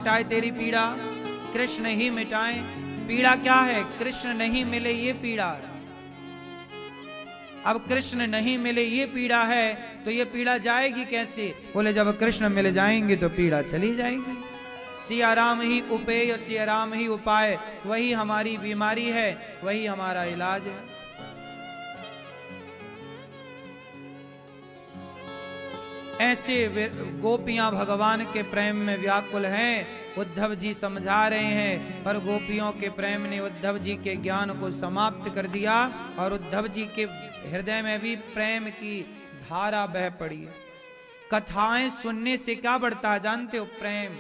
मिटाए तेरी पीड़ा, कृष्ण ही मिटाए पीड़ा। क्या है? कृष्ण नहीं मिले ये पीड़ा। अब कृष्ण नहीं मिले ये पीड़ा है, तो ये पीड़ा जाएगी कैसे? बोले जब कृष्ण मिल जाएंगे तो पीड़ा चली जाएगी। सिया राम ही उपेय, सिया राम ही उपाय, वही हमारी बीमारी है, वही हमारा इलाज है। ऐसे गोपियां भगवान के प्रेम में व्याकुल हैं। उद्धव जी समझा रहे हैं, पर गोपियों के प्रेम ने उद्धव जी के ज्ञान को समाप्त कर दिया और उद्धव जी के हृदय में भी प्रेम की धारा बह पड़ी। कथाएं सुनने से क्या बढ़ता है जानते हो? प्रेम।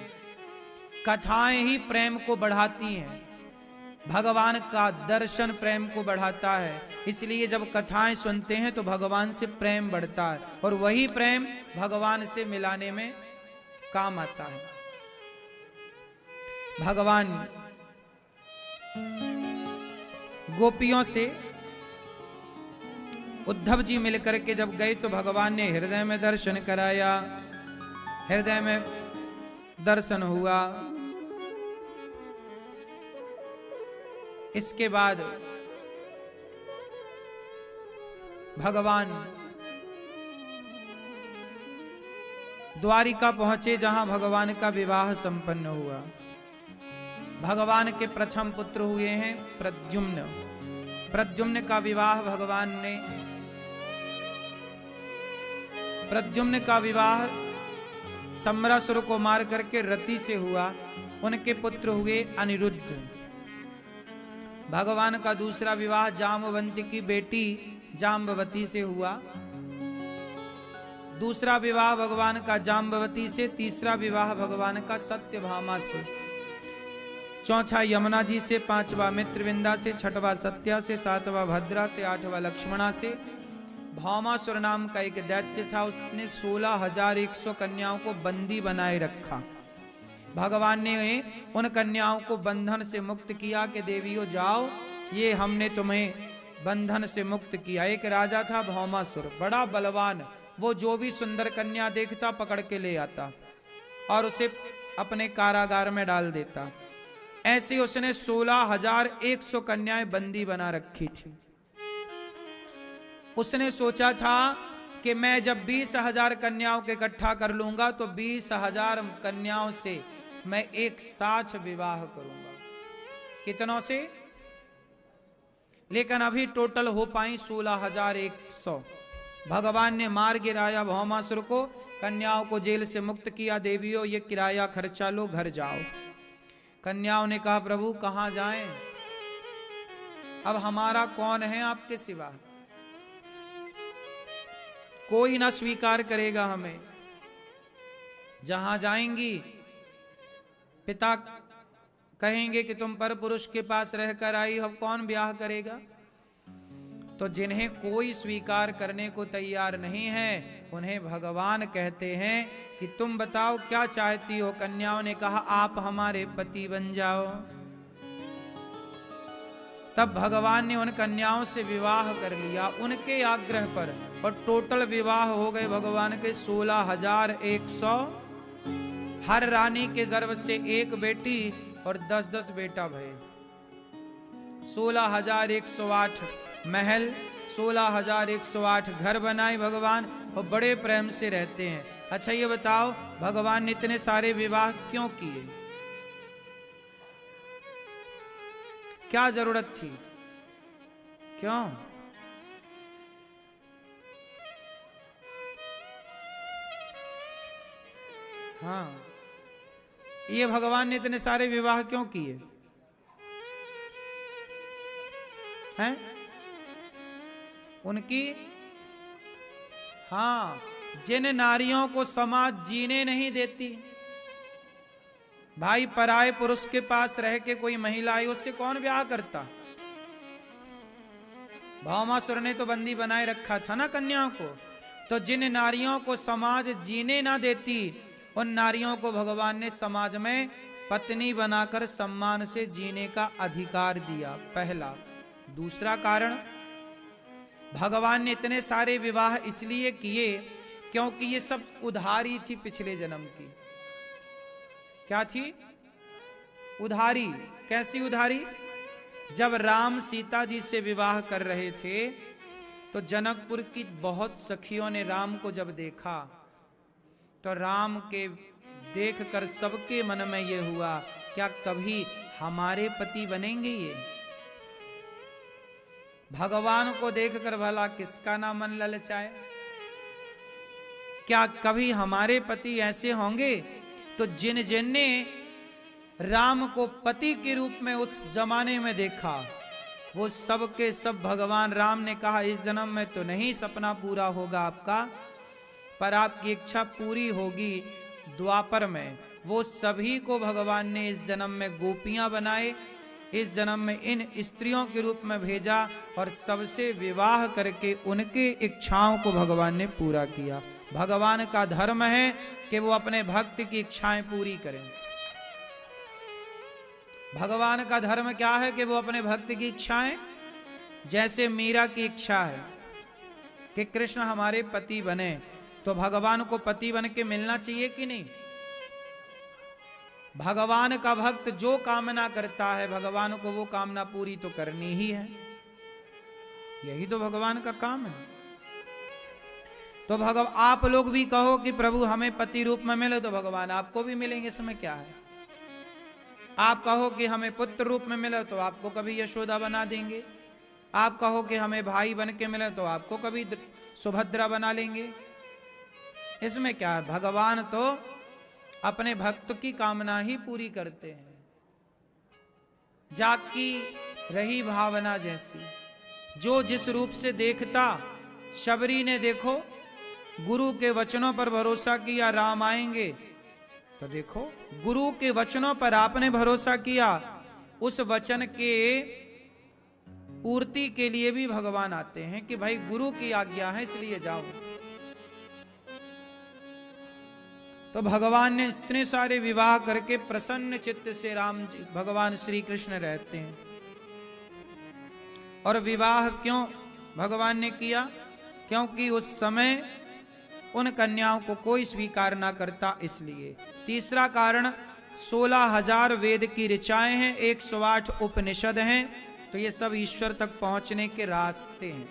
कथाएं ही प्रेम को बढ़ाती हैं। भगवान का दर्शन प्रेम को बढ़ाता है, इसलिए जब कथाएं सुनते हैं तो भगवान से प्रेम बढ़ता है और वही प्रेम भगवान से मिलाने में काम आता है। भगवान गोपियों से उद्धव जी मिलकर के जब गए तो भगवान ने हृदय में दर्शन कराया, हृदय में दर्शन हुआ। इसके बाद भगवान द्वारिका पहुंचे, जहां भगवान का विवाह संपन्न हुआ। भगवान के प्रथम पुत्र हुए हैं प्रद्युम्न। प्रद्युम्न का विवाह भगवान ने, प्रद्युम्न का विवाह सम्रासुर को मार करके रति से हुआ। उनके पुत्र हुए अनिरुद्ध। भगवान का दूसरा विवाह जामवंत की बेटी जाम्बवती से हुआ। दूसरा विवाह भगवान का जाम्बवती से, तीसरा विवाह भगवान का सत्यभामा से, चौथा यमुना जी से, पांचवा मित्रविंदा से, छठवा सत्या से, सातवां भद्रा से, आठवां लक्ष्मणा से। भामासुर नाम का एक दैत्य था, उसने 16,100 कन्याओं को बंदी बनाए रखा। भगवान ने उन कन्याओं को बंधन से मुक्त किया कि देवियों जाओ, ये हमने तुम्हें बंधन से मुक्त किया। एक राजा था भामासुर, बड़ा बलवान, वो जो भी सुंदर कन्या देखता पकड़ के ले आता और उसे अपने कारागार में डाल देता। ऐसे उसने 16,100 कन्याएं बंदी बना रखी थी। उसने सोचा था कि मैं जब 20,000 कन्याओं के इकट्ठा कर लूंगा तो 20,000 कन्याओं से मैं एक साथ विवाह करूंगा। कितनों से? लेकिन अभी टोटल हो पाई 16,100। भगवान ने मार गिराया भौमासुर को, कन्याओं को जेल से मुक्त किया। देवियों ये किराया खर्चा लो, घर जाओ। कन्याओं ने कहा प्रभु कहां जाएं, अब हमारा कौन है आपके सिवा? कोई ना स्वीकार करेगा हमें। जहां जाएंगी पिता कहेंगे कि तुम पर पुरुष के पास रहकर आई हो, कौन ब्याह करेगा? तो जिन्हें कोई स्वीकार करने को तैयार नहीं है उन्हें भगवान कहते हैं कि तुम बताओ क्या चाहती हो? कन्याओं ने कहा आप हमारे पति बन जाओ। तब भगवान ने उन कन्याओं से विवाह कर लिया उनके आग्रह पर, और टोटल विवाह हो गए भगवान के 16,100। हर रानी के गर्भ से एक बेटी और 10-10 बेटा भये। 16,108 महल, 16,108 घर बनाए भगवान और बड़े प्रेम से रहते हैं। अच्छा ये बताओ भगवान ने इतने सारे विवाह क्यों किए? क्या जरूरत थी? क्यों? हाँ, ये भगवान ने इतने सारे विवाह क्यों किए हैं? उनकी, हाँ, जिन नारियों को समाज जीने नहीं देती, भाई पराये पुरुष के पास रह के कोई महिला आई उससे कौन ब्याह करता? भामासुर ने तो बंदी बनाए रखा था ना कन्याओं को। तो जिन नारियों को समाज जीने ना देती उन नारियों को भगवान ने समाज में पत्नी बनाकर सम्मान से जीने का अधिकार दिया, पहला। दूसरा कारण, भगवान ने इतने सारे विवाह इसलिए किए क्योंकि ये सब उधारी थी पिछले जन्म की। क्या थी? उधारी। कैसी उधारी? जब राम सीता जी से विवाह कर रहे थे तो जनकपुर की बहुत सखियों ने राम को जब देखा तो राम के देखकर सबके मन में ये हुआ, क्या कभी हमारे पति बनेंगे ये? भगवान को देखकर भला किसका ना मन ललचाए? क्या कभी हमारे पति ऐसे होंगे? तो जिन जिन ने राम को पति के रूप में उस जमाने में देखा, वो सब के सब भगवान राम ने कहा इस जन्म में तो नहीं सपना पूरा होगा आपका, पर आपकी इच्छा पूरी होगी द्वापर में। वो सभी को भगवान ने इस जन्म में गोपियां बनाए, इस जन्म में इन स्त्रियों के रूप में भेजा और सबसे विवाह करके उनके इच्छाओं को भगवान ने पूरा किया। भगवान का धर्म है कि वो अपने भक्त की इच्छाएं पूरी करें। भगवान का धर्म क्या है कि वो अपने भक्त की इच्छाएं, जैसे मीरा की इच्छा है कि कृष्ण हमारे पति बने, तो भगवान को पति बन के मिलना चाहिए कि नहीं? भगवान का भक्त जो कामना करता है भगवान को वो कामना पूरी तो करनी ही है। यही तो भगवान का काम है। तो आप लोग भी कहो कि प्रभु हमें पति रूप में मिले, तो भगवान आपको भी मिलेंगे, इसमें क्या है? आप कहो कि हमें पुत्र रूप में मिले तो आपको कभी यशोदा बना देंगे। आप कहो कि हमें भाई बन के मिले तो आपको कभी सुभद्रा बना लेंगे। इसमें क्या है? भगवान तो अपने भक्त की कामना ही पूरी करते हैं। जाकी रही भावना जैसी, जो जिस रूप से देखता। शबरी ने देखो गुरु के वचनों पर भरोसा किया, राम आएंगे, तो देखो गुरु के वचनों पर आपने भरोसा किया, उस वचन के पूर्ति के लिए भी भगवान आते हैं कि भाई गुरु की आज्ञा है इसलिए जाओ। तो भगवान ने इतने सारे विवाह करके प्रसन्न चित्त से राम जी भगवान श्री कृष्ण रहते हैं। और विवाह क्यों भगवान ने किया? क्योंकि उस समय उन कन्याओं को कोई स्वीकार ना करता, इसलिए। तीसरा कारण 16,000 वेद की ऋचाएं हैं, 108 उपनिषद हैं, तो ये सब ईश्वर तक पहुंचने के रास्ते हैं।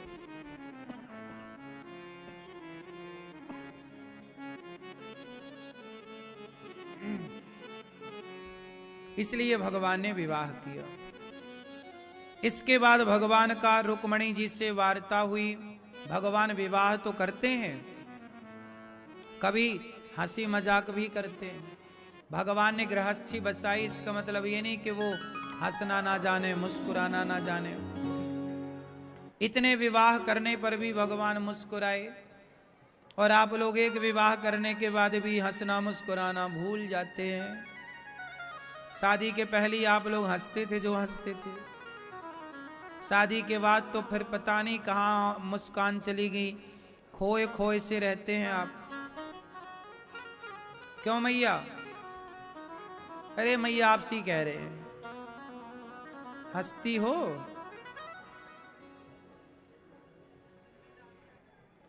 इसलिए भगवान ने विवाह किया। इसके बाद भगवान का रुक्मणी जी से वार्ता हुई। भगवान विवाह तो करते हैं, कभी हंसी मजाक भी करते हैं। भगवान ने गृहस्थी बसाई, इसका मतलब ये नहीं कि वो हंसना ना जाने, मुस्कुराना ना जाने। इतने विवाह करने पर भी भगवान मुस्कुराए, और आप लोग एक विवाह करने के बाद भी हंसना मुस्कुराना भूल जाते हैं। शादी के पहले आप लोग हंसते थे जो हंसते थे, शादी के बाद तो फिर पता नहीं कहाँ मुस्कान चली गई, खोए खोए से रहते हैं आप। क्यों मैया? अरे मैया आपसे ही कह रहे हैं, हंसती हो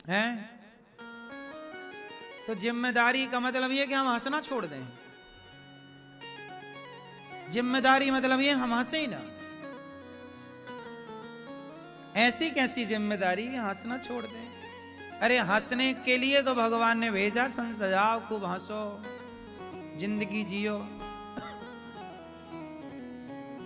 हैं? तो जिम्मेदारी का मतलब ये कि हम हंसना छोड़ दें। जिम्मेदारी मतलब ये हम हंसे ही ना। ऐसी कैसी जिम्मेदारी कि हंसना छोड़ दें? अरे हंसने के लिए तो भगवान ने भेजा, सन सजाओ, खूब हंसो, जिंदगी जियो।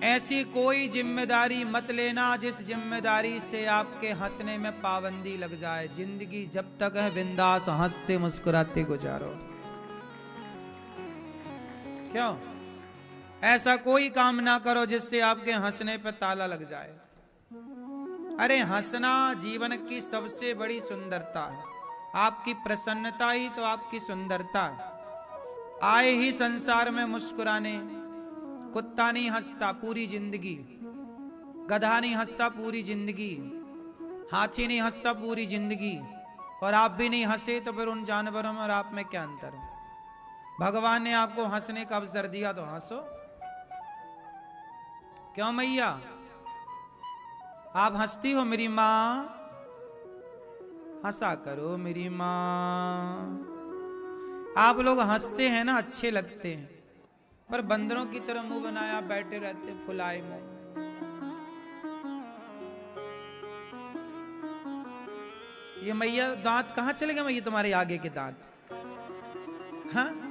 ऐसी कोई जिम्मेदारी मत लेना जिस जिम्मेदारी से आपके हंसने में पाबंदी लग जाए। जिंदगी जब तक है बिंदास हंसते मुस्कुराते गुजारो। क्यों? ऐसा कोई काम ना करो जिससे आपके हंसने पर ताला लग जाए। अरे हंसना जीवन की सबसे बड़ी सुंदरता है। आपकी प्रसन्नता ही तो आपकी सुंदरता है। आए ही संसार में मुस्कुराने। कुत्ता नहीं हंसता पूरी जिंदगी, गधा नहीं हंसता पूरी जिंदगी, हाथी नहीं हंसता पूरी जिंदगी, और आप भी नहीं हंसे तो फिर उन जानवरों में और आप में क्या अंतर है? भगवान ने आपको हंसने का अवसर दिया तो हंसो। क्यों मैया? आप हंसती हो मेरी मां, हंसा करो मेरी मां। आप लोग हंसते हैं ना, अच्छे लगते हैं। पर बंदरों की तरह मुंह बनाया बैठे रहते फुलाए मुंह। ये मैया दांत कहाँ चले गए मैया तुम्हारे आगे के दांत? हाँ